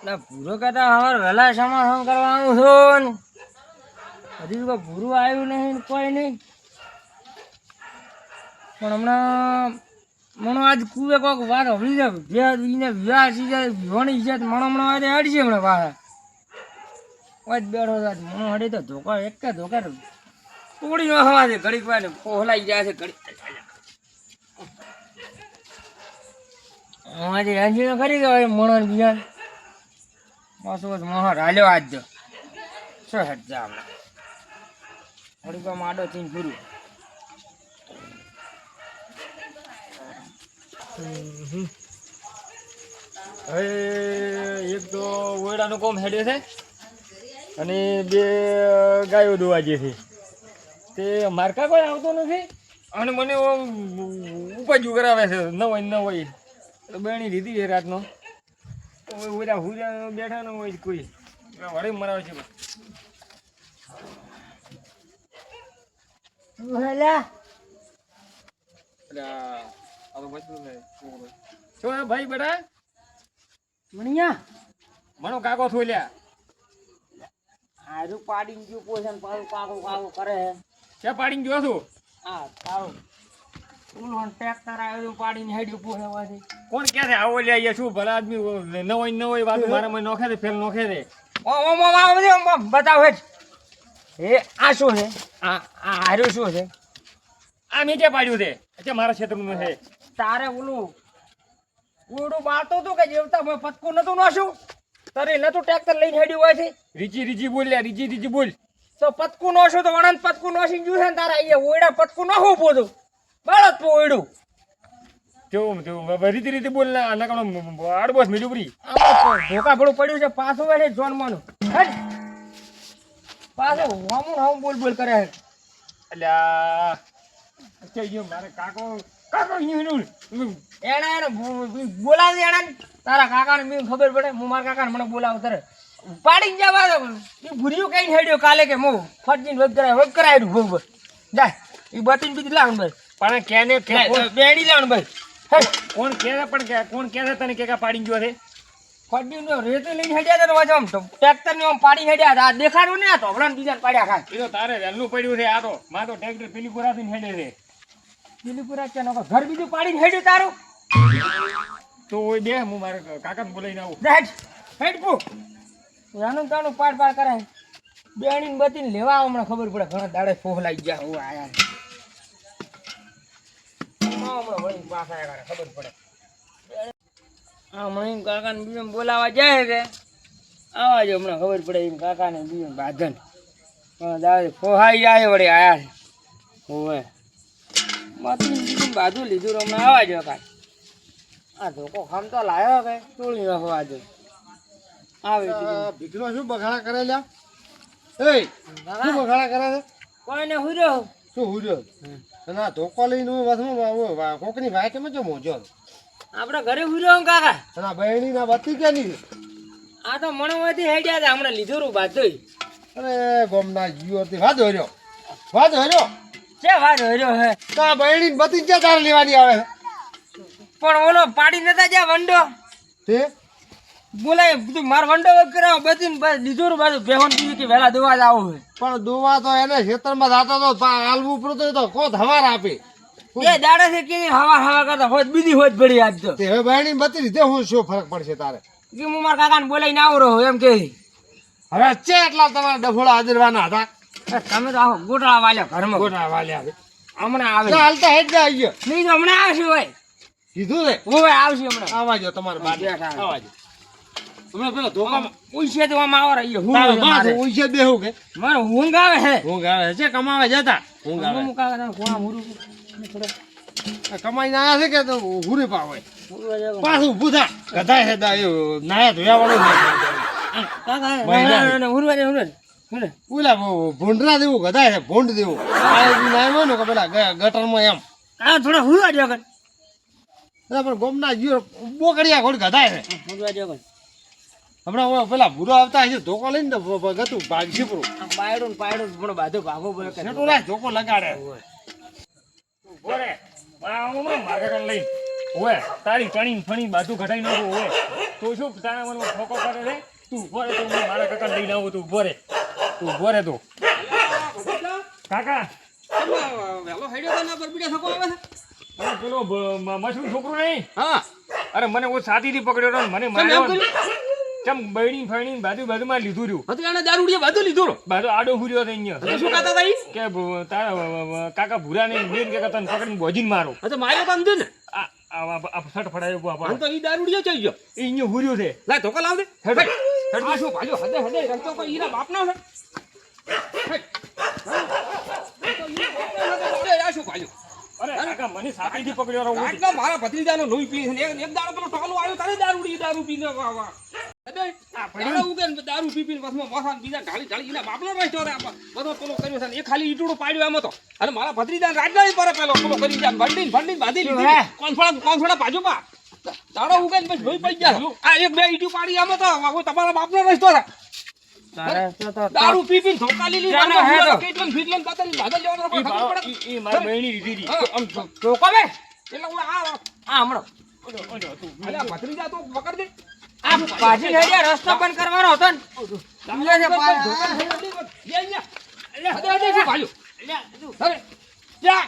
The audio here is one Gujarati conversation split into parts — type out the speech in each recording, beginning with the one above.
ના ભૂરો કહેતા અમારે વહેલા સમાધાન કરવાનું છું હજી કોઈ ભૂરું આવ્યું નહીં કોઈ નહીં પણ હમણાં મણો આજ કુવે કોઈક વાત હમણી જાય વિવાહ વિહોણી છે મણો હમણાં આજે હડી છે હમણાં પાછા જ બેઠો મણો હડી તો ધોકા એક કે ધોકા તોડી ન હવા છે ઘડીક વાર પોહલાઈ જાય છે ઘડીક આજે રંજી ખરી ગયો મણો બીજા બસ બસ મોહર હાલ્યો આજ જો શું હજા હમણાં થોડીક માડો થઈને પૂરું હવે એક તો ઓયડાનું કોમ હેડે છે અને બે ગાયો દોવા જે છે તે મારકા કોઈ આવતો નથી અને મને ઉપાજુ કરાવે છે ન હોય તો બેણી લીધી છે રાતનો ઓલા હુરા બેઠા ન હોય કોઈ વળી મરાવે છે શું ભાઈ બેટા મણિયા મણો કાકો થોલ્યા હારું પાડીને ગયું પોષણ પાડું કાકો કાકો કરે છે પાડીને ગયો છું હા તારું ઓલું ટ્રેક્ટર આવ્યું પાડીને હેડ્યું પોષણવાથી કોણ કે છે આવો લે અહીંયા શું ભલા આદમી ન હોય વાત મારામાં નોખે છે ફેલ નોખે છે બતાવો હે આ શું છે આ હાર્યું શું છે આ નીચે પાડ્યું છે એટલે મારા ક્ષેત્રનું છે તારે ઓલું ઓડું બાળતો હતું કે જેવતા મેં પતકું નતું નાશું તારે નતું ટ્રેક્ટર લઈને હેડ્યું હોય છે રીજી બોલ્યા રીજી બોલ તો પતકું નોશું તો વણન પતકું નોશી ગયું છે ને તારા અહીંયા ઓયડા પતકું નાખવું પોતું બાળત પો ઓયડું તેવું રીતિ બોલ ના નકણો આડબોસ મીડુપરી ધોકા ભળું પડ્યું છે પાછું હોય છે જોનમાનું પાછું હમ બોલ કરે છે એટલે મારે કાકો એને બોલાવી એને તારા કાકાને બી ખબર પડે હું મારા કાકાને મને બોલાવ તારે પાડીને જવા એ ભૂર્યું કઈ હેડ્યો કાલે કે હું ફરજીને વગ કરાવ્યું ભોગ જાય એ બતીને બીજી લાવણ ભાઈ પણ કેને બેડી લાવણ ભાઈ કોણ કે પણ કોણ કે છે તને કે પાડીને ગયો છે ફરજીને રેતે લઈને હેડ્યા હતા તો આમ ટ્રેક્ટર ને આમ પાડી હેડ્યા હતા દેખાડું ને તો હમણાં બીજા પાડ્યા ખાય એ તો તારે વહેલું પડ્યું છે આ તો માં તો ટ્રેક્ટર પેલી પુરાથી હેડે છે દિલીપુરા છે નો ઘર બીજું પાડીને હેડ્યું તારું તો ઓય બે હું મારે કાકાને બોલાઈને આવું હેડ પો નાનું તાનું પાડ કરે બેણીને બતીને લેવા હમણાં ખબર પડે ઘણા દાડે ફોહલાઈ ગયા હું આયા હમણાં વળી પાછા આવ્યા ખબર પડે હમણાં કાકાને બીજું બોલાવા જાય કે આવા જો હમણાં ખબર પડે એમ કાકાને બીજું બાધન દાડે ફોહાઈ જાય વળી આયા છે હોવે બાજુ લીધું હમણાં આવા જો કાંઈ આ ધોકો ખામ તો લાવ્યો કે તોડી નાખો આજે આવે ભીખનો શું બગાડા કરે લ્યા એ શું બગાડા કરે છે કોઈને હુર્યો શું હુર્યો અને આ ધોકો લઈને વસમાં કોકની વાયટમાં જો મોજો આપણે ઘરે હુર્યો કાકા અને આ બહેણી ના બત્તી ક્યાંની આ તો મણોમાંથી હેડ્યા હતા હમણાં લીધું બાજુ અરે ગોમના જીવો વાત હર્યો છે વાત હર્યો હે તો આ બહેણી બત્તી ક્યાં તારે લેવાની આવે પણ ઓલો પાડી નતા જ્યાં વંડો તે બોલાય બધું માર વંડો કરાવ બધી લીધું બાજુ બેહોન બીજું કે વહેલા દોવા જ આવું પણ દોવા તો એને ખેતરમાં જાતો તો હાલવું પડતો તો કોત હવાર આપે એ દાડે છે કે હવા કરતા હોત બીજી હોત પડી આજ તો તે હવે બહેણી બતી લીધે હું શું ફરક પડશે તારે કે હું મારા કાકાને બોલાઈને આવું રહો એમ કે હવે છે એટલા તમારા ડફોળા હાજરવાના હતા તમે તો આવો ગોટાળા વાલ્યા ઘરમાં ગોટાળા વાલ્યા હમણાં આવે હાલતા હેડ જાય નહીં તો હમણાં આવશે હોય કીધું ને ઓય આવશે હમણાં આવાજો તમારે બાદ આવાજો હમણાં પેલો ધોકા ઉઈસે તો આમ આવો રહી હું ઉઈસે બેહું કે મારે ઊંઘ આવે છે કમાવા જતા ઊંઘ આવે હું કાકા કોણા હુરું કમાઈને આવ્યા છે કે તો હુરી પાવે પાછું ઊભું થા ગધા છે દા નાયા ધોયા વાળો કાકા હુરવા ઓલા ભૂંડરા દેવું ગધા છે ભૂંડ દેવું નાય કે પેલા ગટરમાં એમ આ થોડા હુરવા દો પણ ગોમના જીવ બોકડિયા ઘોડ ગધાય છે હમણાં પેલા ભૂરો આવતા હશે ધોકો લઈને તો ગતું ભાગશે પૂરું પાયડું પણ બાધો ભાગો ધોકો લગાડે મારે લઈ ઓય તારી કણી ફણી બાજુ ઘટાઈ નાખો ઓય તો શું તારા મનમાં ઠોકો કરે છે તું ઉભો રે તો હું મારા કાકા લઈને આવું તું ઉભો રે તો કાકા વેલો હેડ્યો તો ના પર બીડા થકો આવે છે અરે પેલો મશરૂમ છોકરો નહીં હા અરે મને ઓ સાતીથી પકડ્યો હતો ને મને માર્યો ચમ બૈડી ફાઈડી બાજુમાં લીધું રહ્યું હતું એને દારૂડિયા બધું લીધું રો બાજુ આડો ફૂર્યો હતો અહીંયા તો શું કહેતા હતા ઈ કે તારા કાકા ભૂરા ને બેન કે તને પકડીને ભોજીને મારો તો માર્યો તો અંદર ને આ સટ ફડાયો બાપા આમ તો ઈ દારૂડિયો ચઈ ગયો એ અહીંયા હુર્યો છે લાય ધોકા લાવ દે હેડ આ શું ભાજો હદે રસ્તો કોઈ ઈરા બાપનો છે આ શું ભાજો અરે કાકા મને સાતીથી પકડ્યો રહો આટલા મારા ભત્રીજાનો લોહી પી છે એક દાડો પેલો ટોલો આવ્યો તારે દારૂ પીને વાહ દારૂ ઉગે દારૂ પી પીને બસમાં મસાન બીજા ઢાળી એના બાપનો રસ્તો રે બધો પેલો કર્યો છે એ ખાલી ઈટુડો પાડ્યો એમ હતો અને મારા ભત્રીજાને રાજડાઈ પર પેલો કરી જાય ભંડીને બાંધી લીધી કોનફળા ભાજો પા દાડો ઉગે ને પછી લોહી પડી ગયા આ એક બે ઈટુ પાડી એમ હતો તમારા બાપનો રસ્તો છે દારૂ પી પીને ધોકા લીધી કેટલન ફીટલન પાતળી ભાદલ લેવાનો કોઈ ખબર પડે એ મારી બહેણી દીધી આમ ધોકા બે એટલે હું આ હમણો અલ્યા ભત્રીજા તો પકડ દે આ પાછી હેડ્યા રસ્તો બંધ કરવાનો હતો ને લે છે ધોકા લે અલ્યા હદે શું ભાલ્યો અરે જા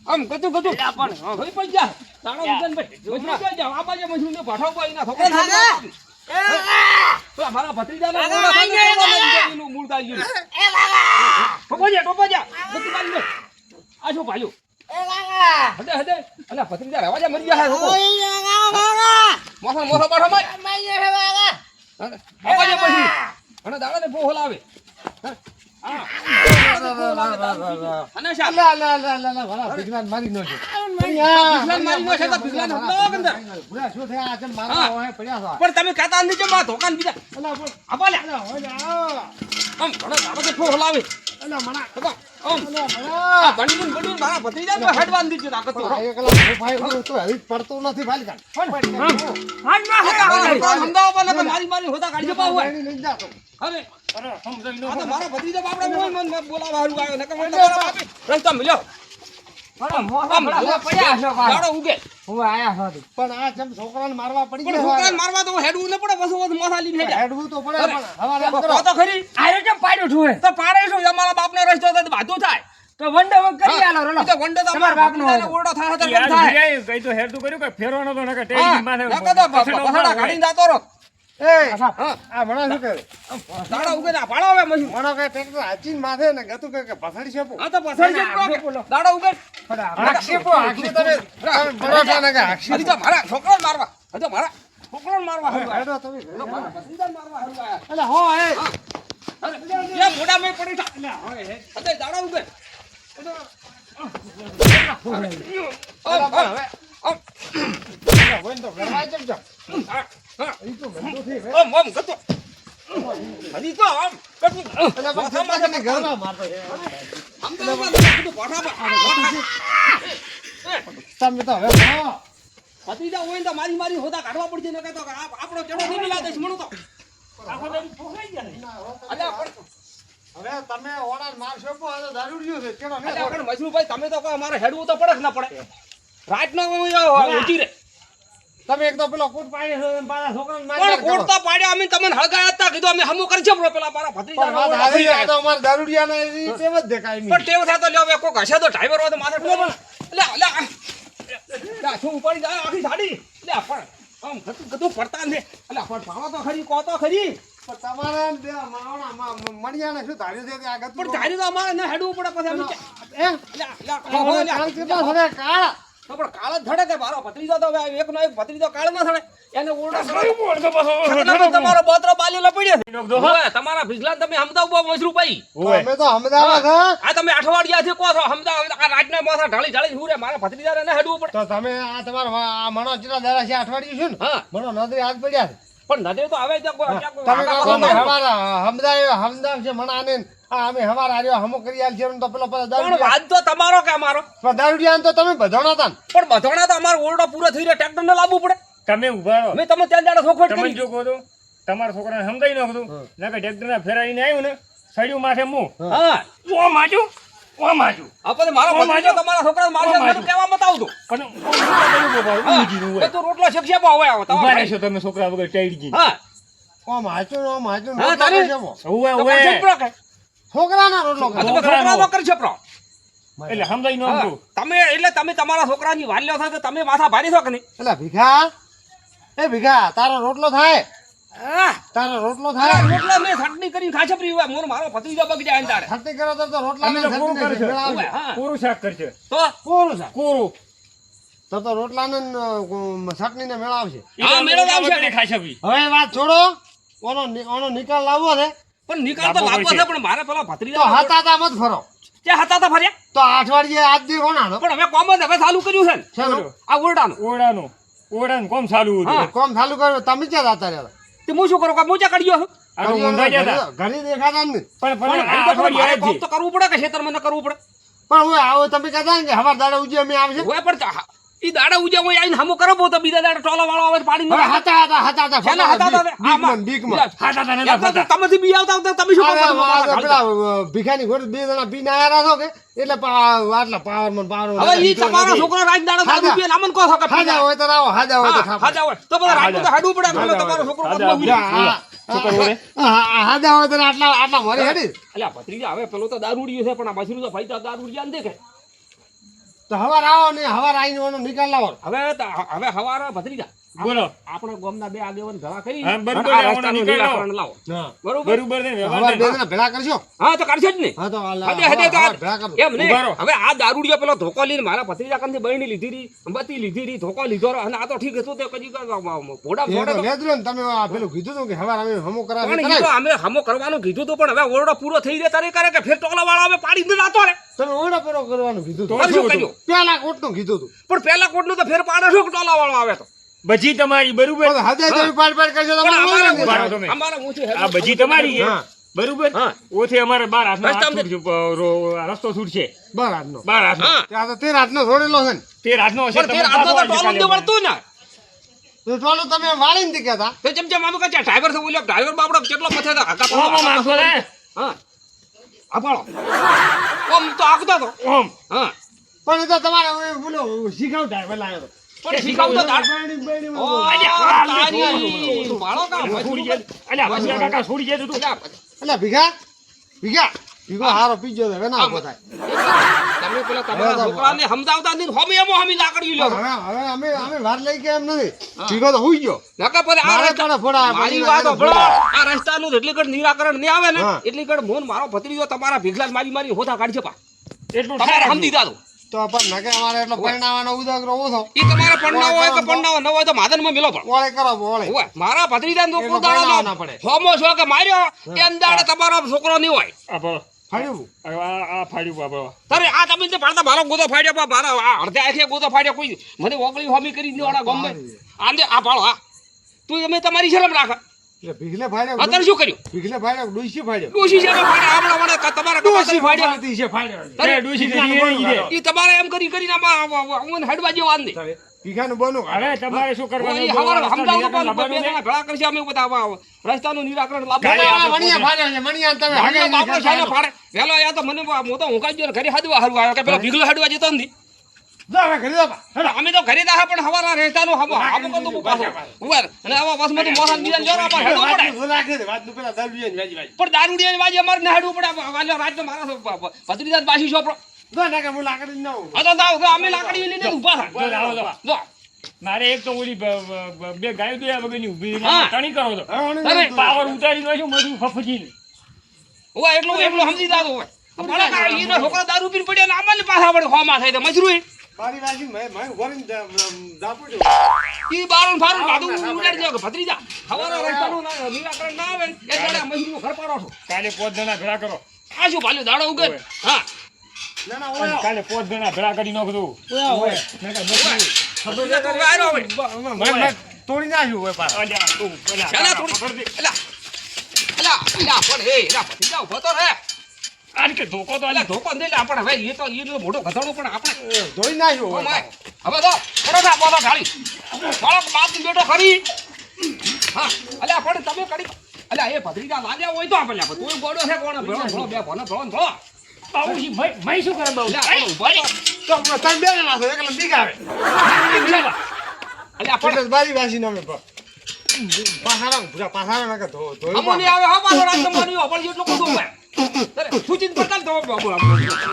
આમ ગતું પણ ભાઈ પડી જા તાણો ઉગન ભાઈ મજૂર જા આ બાજુ મજૂર ને પાઠાવ કોઈ ના ધોકા તો મારા ભત્રીજાનો મૂળ દાઈ ગયું ટોપો જા ગતું બાંધી દે આ શું ભાલ્યો હદે અલ્યા ભત્રીજા રહેવા જા મરી ગયા હે મોસો બાઠો માર આવાજે પછી અને દાડાને બહુ હલાવે અને શાલા મારી નો છે બિસ્લાન મારી નો છે તો બિસ્લાન હમલો કંદર શું થયા છે મારા પડ્યા પણ તમે કાતા નથી જમા ધોકાન બીજા આપાલે આમ ઘણા દાડો તો બહુ હલાવે આમ બની મારા ભત્રીજાને હેડ બાંધી દીધો તાકત તો પડતો નથી ભાઈ અમદાવાદ મારી હોતા કાઢી પાવ હવે આ તો મારા ભત્રીજા બાપડા મન બોલાવા હારું આવ્યો નકર મને મારા બાપે રસ્તા મળ્યો દાડો ઉગે હું આયા હતી પણ આ જેમ છોકરાને મારવા પડી પણ છોકરાને મારવા તો હેડવું ન પડે બસો માથા લીને હેડ્યા હેડવું તો પડે પણ હવારે તો ખરી આયો કેમ પાડ્યો છું તો પાડે શું અમારા બાપનો રસ્તો તો બાધું થાય તો વંડે વંગ કરી આલો રલો તો વંડે તો અમારા બાપનો ઓરડો થાય તો કેમ થાય કઈ તો હેરતું કર્યું કે ફેરવાનો તો નકર હા, ટેડી માથે નકર તો પછાડા કાઢીને જાતો રહો એ આ મણા શું કરે દાડા ઉગે ના પાડો હવે મજૂર મણો કે ટ્રેક્ટર હાચીન માથે ને ગતું કે પછાડી છે હા તો પછાડી છે દાડા ઉગે આક્ષેપો આક્ષેપ તમે બરોડા ને કે આક્ષેપ હજી તો મારા છોકરાને મારવા હજી તો મારા છોકરાને મારવા હરવા હેડો તમે મારા ભત્રીજાને મારવા હરવા એટલે હો એ એ મોઢા મે પડી તા હજી દાડા ઉગે વંડો ઘરમાં જમ જમ ઈ તો ગંદો થી ઓમ ગતો હજી તો આમ કતું એટલે માથા માથે ઘરમાં મારતો આમ તો બધું પાઠા તમે તો હવે હો ભત્રીજા હોય ને તો મારી હોતા કાઢવા પડશે ને કહેતો આપણો ચડો નહીં મિલા દઈશ મણો તો આખો દાડી ફોકાઈ ગયા અલ્યા પણ હવે તમે ઓડા મારશો પણ દારૂડિયો છે કેનો ને અલ્યા પણ મજરૂભાઈ તમે તો કહો અમારે હેડવું તો પડે કે ના પડે રાત નો ઊંચી રે તમે એક તો પેલો કોટ પાડે છે પાછા છોકરાને પણ મારી કોડતા પાડ્યા અમે તમને હળગાયા હતા કીધું અમે હમું કરી છે પેલા મારા ભત્રીજા વાત આવી આ તો અમાર દારૂડિયાને ઈ તેમ જ દેખાય પણ ટેવ થાય તો લ્યો હવે કોક હશે તો ડ્રાઈવર હોય તો માથે ટોપ લે શું ઉપાડી જાય આખી સાડી લે પણ આમ ગતું પડતા ને એટલે પણ ભાવા તો ખરી કહો તો ખરી પણ તમારે માવણા મણિયાને શું ધાર્યું છે કે આ ગતું પણ ધારી તો અમારે ન હેડવું પડે પછી અમે એમ કાળ કેટલા થડે કાળ તો પણ કાળ જ ધડે કે મારો ભત્રીજો તો હવે એકનો એક ભત્રીજો કાળ ના થડે એને ઓરડો તમારો બોતરો બાલી લપડ્યો છે ઓય તમારા ભીજલા તમે હમદાવ મજરૂ ભાઈ અમે તો અમદાવાદ હા આ તમે અઠવાડિયા થી કહો છો હમદાવ આ રાજના માથા ઢાળી હુરે મારા ભત્રીજાને ન હેડવું પડે તો તમે આ તમારો આ મણો જેટલા દાડા છે અઠવાડિયું છે ને હા મણો નદરી હાથ પડ્યા છે પણ નદે તો આવે તમે કહો અમે હમારા હમદાવ છે મણાને આ અમે હમારા આર્યો હમો કરી આલ છે તો પેલો પણ દારૂડિયા વાત તો તમારો કે અમારો દારૂડિયા તો તમે બધાણા હતા પણ બધાણા તો અમારો ઓરડો પૂરો થઈ રહ્યો ટ્રેક્ટર ને લાવવું પડે તમે ઉભા રહો મેં તમે ત્યાં દાડો સોખવટ તમે કરી જો કહો તો તમારા છોકરાને સમજાઈ નાખો નકર ટ્રેક્ટરના ફેરાઈને આવ્યું ને સડ્યું માથે મું હા જો માજુ ઓમ આજુ આપણે મારો ઓમ ભત્રીજો આજો. તમારા છોકરાને મારશે ઓમ મને આજો. કહેવા મત આવતો પણ ઓમ શું કર્યું બાબા? ઊંઘી એ હોય. તો રોટલો શેકશેપો હવે આવો ઊભા તમારે રહેશો તમે છોકરા વગર ટેડજી. હા ઓમ હાચું હા, રોટલો તારી- કરી શકો. ઓવે તો ઓવે. કરશે પ્રો કે છોકરાના રોટલો આ કરે. તમે છોકરાનો કરશે પ્રો એટલે સમજાઈ ન હા. આપું. તમે એટલે તમે તમારા છોકરાની વાલ્યો થાય તો તમે માથા ભારી છો કે નહીં એટલે ભીખા એ ભીખા તારો રોટલો થાય તારો રોટલો થાય રોટલા મેં ચટણી કરીને ખાશે પ્રી હોય મોર મારો ભત્રીજો બગડ્યા એને તારે ખર્ચી કરો તો રોટલા અમે તો પૂરું કરશે. ઓવે, હા. પૂરું શાક કરશે. તો પૂરું છે પૂરું. તો રોટલાને ચટણીને મેળાવશે હા, મેળો રોટલા લાવશે. વગર ખાશે ભઈ. હવે વાત છોડો ઓનો નિકાલ લાવવો છે પણ નિકાલ તો લાવવો લાવવો પડશે. છે પણ મારે પેલા તો ભત્રીજા હાથા મત ફરો ક્યાં હતા તા ફર્યા તો અઠવાડિયે આજ દી કોના પણ હવે કોમ જ હવે ચાલુ કર્યું છે ને ચાલો આ ઓરડાનું ઓરડાનું કોમ ચાલુ હતું. હા. કોમ ચાલુ કર્યું તમે ક્યાં જતા રહ્યા તે હું શું કરું કે મોજા કાઢ્યો છું આ તો ઊંધા ગયા હતા. ઘણી દેખાતા જ નહીં પણ પણ આ આ તો અઠવાડિયે મારે આવે કોમ છે. તો કરવું પડે કે ખેતરમાં ન કરવું પડે પણ હું આવો તમે કહેતા ને કે હવાર દાડે ઉજી અમે આવશે હોય પણ ઈ દાડા ઉજ્યા હોય આઈને હમો કરો તો બીજા દાડા ટોલા વાળો આવે પાડી હવે હતા શેના હતા હતા? આમાં. બીકમાં હા, દાદા, નતા ફરતા. તમે બી આવતા આવતા તમે શું કામ કરો? પેલા ભીખાની ઘોડે બે જણા પીને આયા છો કે એટલે આટલા પાવર હવે ઈ તમારા છોકરો રાત દાડો દારૂ હાજા. પીએ ને અમન કહો છો કે પી હાજા જાય. હોય તો આવો હાજા હોય તો હા, હાજા હોય તો બધા રાત તો હાડવું પડે પેલો તમારો છોકરો હાજા. બદલો ઉડી. શું કરવું રે? હાજા હોય તો આટલા મરી હેડી અલ્યા ભત્રીજા હવે પેલો તો દારૂડિયો છે પણ આ બછરું તો ભાઈ તો દારૂડિયા ને દેખે તો હવાર આવો ને હવાર આવીને ઓનો નિકાલ લાવો હવે હવારે ભત્રીજા બોલો. આપણા ગામના બે આગેવાન ભેળા કરી હા, બરોબર, અને આ આવવાનો રસ્તાનું નિકાલ નિરાકરણ લાવો બરોબર બરોબર ને વ્યવહાર હવાર ને. બે જણા ભેળા કરશો હા તો કરશે જ ને હા તો હદે હદે તો હવાર ભેળા કરો એમ નહીં ઉભા રહો. હવે આ દારૂડિયો પેલો ધોકો લઈને મારા ભત્રીજા કંથી બહેણી લીધી રી બત્તી લીધી રી ધોકો લીધો રો અને આ તો ઠીક હતું તે કદી ભોડા એ ભોડા તો લેજો ને તમે આ પેલું કીધું હતું કે હવાર અમે હમો પણ કરાવી ઈ તો અમે હમો કરવાનું કીધું હતું પણ હવે ઓરડો પૂરો થઈ જાય તારે કરે કે ફેર ટોલા વાળા હવે પાડી દે નાતો રે તમે ઓરડો પેલો કરવાનું કીધું તો હતું શું કર્યું પેલા કોટનું કીધું હતું પણ પેલા કોટનું તો ફેર પાડે શું કે ટોલા વાળો આવે તો ભજી તમારી બરોબર. પણ હદે જેવી પાડ કરશો તો પણ અમારે અમારે બોલવાનું ઉભા રહો નહીં. તમે. અમારે ઊંચી આ ભજી તમારી છે હા. બરોબર. હા. ઓથી અમારે બાર હાથનો હાથ રસ્તામાં છૂટશે, રસ્તો છૂટશે બાર હાથનો બાર હાથનો. હા ત્યાં તો 13 હાથનો છોડેલો છે ને 13 હાથનો હશે. પણ ફેર તમે આ તો પાછો ટોલો આવજો જ કાલે. વળતું ને તો ચાલો તમે વાળીને થી કહેતા તો જેમ આમ કહે ડ્રાઈવર થી બોલ્યો ડ્રાઈવર બાપડો કેટલો પથે તો હકા ઓમ ઓમ આખો રે. હા આ પાડો ઓમ તો આગતો તો ઓમ. હા પણ એ તો તમારે બોલો શીખાવ ડ્રાઈવર લાવ્યો પણ શીખવતો તાર ઓ તારી બાળો કા છોડી જાય. અલ્યા, ભજીયા કાકા છોડી જાય તું. એટલે ભીખો હારો પીજો હવે ના ઉભો થાય તમે પેલા તમારા છોકરાને સમજાવતા નથી હોમી એમો હમી લાકડી લ્યો હવે હવે અમે વાર લઈ કે એમ નથી ભીખો તો હુઈ ગયો નકા પર આ મારે રસ્તા પણ ફોડા મારી વાત સાંભળો. આ રસ્તાનું જેટલી કડ નિરાકરણ નહીં આવે ને હા. એટલી કડ મોન મારો ભત્રીજો તમારા ભીખલા મારી હોતા કાઢશે પા એટલું તમારે થાય સમજી જાતો તો પણ નકે અમારે એટલો પરિણામનો ઉદાગરો ઓછો ઈ તમારે પન્નાવો હોય કે પન્નાવો ન હોય તો માધનમાં મિલો પણ ઓળે કરો ઓળે ઓય મારા ભત્રીજાને તો એટલો કોઈ દાડો પરિણામ ના પડે. હોમો છો કે માર્યો એમ દાડે તમારો છોકરો નહીં હોય આ ભરો. ફાડ્યું આ ફાડ્યું બાબા. તારે આ તમે જે પાડતા મારો ગોદો ફાડ્યો પણ મારા આ અડધે આખે ગોદો ફાડ્યો કોઈ મને ઓગળી હોમી કરી દેવાના ગમે આંદે આ પાડો હા તું તમે તમારી શરમ રાખ એટલે ભીખલે ફાડ્યો અત્યારે શું કર્યું ભીખલે ફાડ્યો ડોસી ફાડ્યો ડોશી છે આપણા વાળા તમારા કપાસરી ફાડ્યો ફાડતી છે ફાડ્યો અરે, ડોશી તો ઈ રે. ઈ તમારે એમ કરીને આમાં હડવા જેવો આંદે ભીખાનું બનું હવે તમારે શું કરવાનું? ઓય હવાર સમજાવું તો લાવવાનું પણ બે ને? જણા ભેળા કરશે અમે બધા રસ્તાનું નિરાકરણ લાભ ગાડી વહેલો મણિયા ફાડ્યો છે મણિયા તમે હગાઈ બાપડો નહીં શાનો કરતા. ફાડે વહેલો આયા તો મને હું તો ઊંઘાઈ ગયો ને ઘરે હદવા હારું આવ્યો કે પેલો ભીગલો હડવા જતો નથી જો હવે ઘરે જાઓ બા. અમે તો ઘરે દાહા પણ હવારના રસ્તાનું આબુ કંદુ પાછો ઉવાર અને આવા બસમાં તો મોસાન બીજા જોરા પર હેડવું પડે વાતનું રાખી દે, વાતનું પેલા દારૂડિયાની વાજી વાજી. પણ દારૂડિયાની વાજે અમારે ને હેડવું પડે વાલો રાતનો મારા ભત્રીજા બાસી છોપરો જો નાકે હું લાકડી ન આવું. આ તો દાવ અમે લાકડી લઈને ઊભા જો, થા લાવો, લાવો. જો મારે એક તો ઓલી બે ગાયો દોયા વગરની ઊભી રહીને હા. ટણી કરો તો હવે ઓણી અરે, નહીં પાવર ઉતારી નો છું મધુ ફફજીને. ઓય એટલું સમજી દાદો હોય ભલા ઈનો છોકરો દારૂ પીને પડ્યો ને આમાં પાછા વળે હોમાં થાય તો મજરૂ મારી વાજી મેં વરીને દાપો છો. ઈ બારણ ફારું કાદું ઉડાડી દો કે ભત્રીજા હવાના રસ્તાનું નિરાકરણ ના આવે ને એ દાડા મજરૂ ઘર પાડો છો કાલે 5 જણા ભેળા કરો. આ શું ભાલ્યું દાડો ઉગે ઓય. હા ના ના અને ઓયા. કાલે 5 જણા ભેળા કરી નાખજો. ઓયા. ખબર છે તો આયરો હવે મેં તોડી નાખ્યું હોય પાછા. અલ્યા, તું, અલ્યા, ચાલા કાકા, થોડી પકડ દે. એલા એલા પણ હે એલા ભત્રીજા ઉભો તો રે આને કે ધોકો તો એલા અલ્યા. ધોકો દે આપણે હવે એ તો મોટો ગધેડો પણ આપણે ધોઈ નાખ્યું ઓ હોય માય પાછા. હવે તો પડો બોલો ઢાળી બાળક બાપ બેટો ખરી હા અલ્યા પણ તમે કડી અલ્યા એ ભત્રીજા લાગ્યા હોય તો આપણે તું ગોડો છે કોણ ભણો ભણો બે ભણો ભણો ભણો બાબુજી મય શું કરે બાબુ? લે, આ ઊભા તો. તો તમે બે જણા છો એકલા બીક આવે અલ્યા પણ એટલે બારી બાસી નમે પાસારા પૂરા પાસારા નાખે ધોઈ અમોની આવે હા મારો રાત તમારી અપણ જેટલો બધો હોય અરે સૂચિત પડતા ને તો બાબુ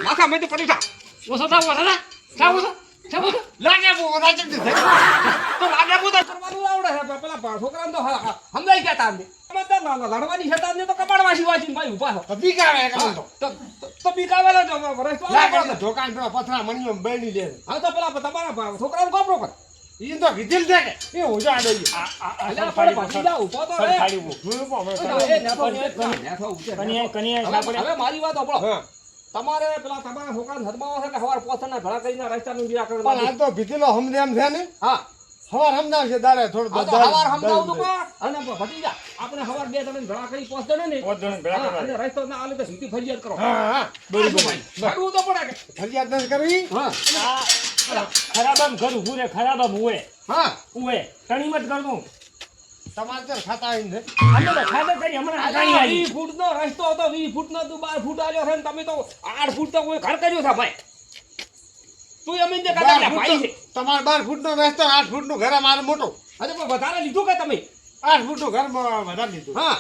માથા મેં તો પડી જા ઓછો થાવ ઓછો થા. થાવ ઓછો. થાવ ઓછો. લાગે બહુ બધા ચમચી થઈ તો લાગે બધા કરવાનું આવડે છે પેલા છોકરાને તો સમજાઈ ગયા તા લડવાની છે તારને તો કબાડવા સિવાય ભાઈ ઉભા છો બીક આવે એકલા તો બીકાવેલો તો રસ્તો લાગે ધોકાન પેલા પથરા મણીઓ બેડી લે હા તો પેલા તમારા છોકરાને કોપરો કર ઈ તો કીધેલ છે કે એ ઓજા આ દઈએ અલ્યા પણ પાછી જા ઉભો તો રે ખાલી ઊભો. કનિયા હવે મારી વાત સાંભળો હા તમારે પેલા તમારા છોકરાને હદમાવા છે કે સવાર પોતાના ભલા કરીને રસ્તાનું નિરાકરણ પણ આ તો ભીતેલો હમદેમ છે ને હા હવાર સમજાવશે દાડે થોડું આ તો સવાર સમજાવું તો અને ભતીજા આપણે સવાર બે જણ ભલા કરી પહોંચ દે ને પોત જણ ભેળા કરવા. અને રસ્તો ના આલે તો સીધી ફરિયાદ કરો હા હા બરોબર કરવું તો પડે કે ફરિયાદ નથી કરવી હા ખરાબ આમ ઘર ઊભું રે, ખરાબ આમ ઉવે. હા ઉવે. ટણી મત કરતું. તમારે તો ખાતા આવીને અમે તો ખાધો કરી હમણાં આગાણી આવી. 20 ફૂટનો રસ્તો હતો 20 ફૂટનો તું 12 ફૂટ આવ્યો છે ને તમે તો 8 ફૂટ તો કોઈ ઘર કર્યો છે ભાઈ તું એમ જે કદાચ ભાઈ છે તમારે 12 ફૂટનો રસ્તો 8 ફૂટનું ઘર મારે મોટું અરે પણ વધારે લીધું કે તમે 8 ફૂટનું ઘર વધારે લીધું હા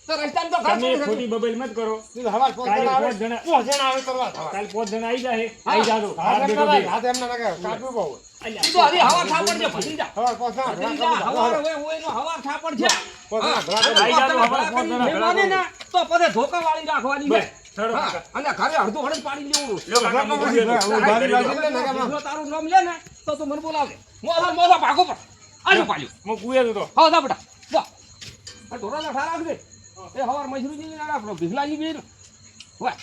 તો રસ્તામાં તો ઘર તમે કરી ખોટી બબલ મત કરો. હવાર કાલે આવે પાંચ જણા- 5 જણા આવે કરવા કાલ 5 જણા આવી જાય. આવી જાજો. હાથ હાથ એમ ભેગો ના ભેગો. હાથ એમ ના લાગે કાપવું બહુ અલ્યા. તું તો હરી હવા થાપડ છે ભતીજા હવાર 5 જણા ભતીજા હવાર હવે હોય નો હવા થાપડ છે પોતાના ભલા હા, કરી. આવી જાજો, હવા ભલા પાંચ કરી જણા ભેગા મહેમાને ના તો પછી ધોકા વાળી રાખવાની છે બસ, ચડો હા, કાકા. અને ઘરે અડધું હળદ પાડી લેવું લો કાકા, ઘરમાં મૂકી પછી દેજો. હું બારી બારી લે ને જો તારું નામ લે ને તો તું મને બોલાવે મોસા ભાગો પર આજો પાલ્યો હું કુએ તો. હા દા બેટા જા આ ઢોરાના ઠાર રાખજે એ હવાર મૈસુરીજી ના આપણો ભીખલાજી બી વાહ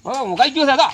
હવે હું કઈ ગયો છે દા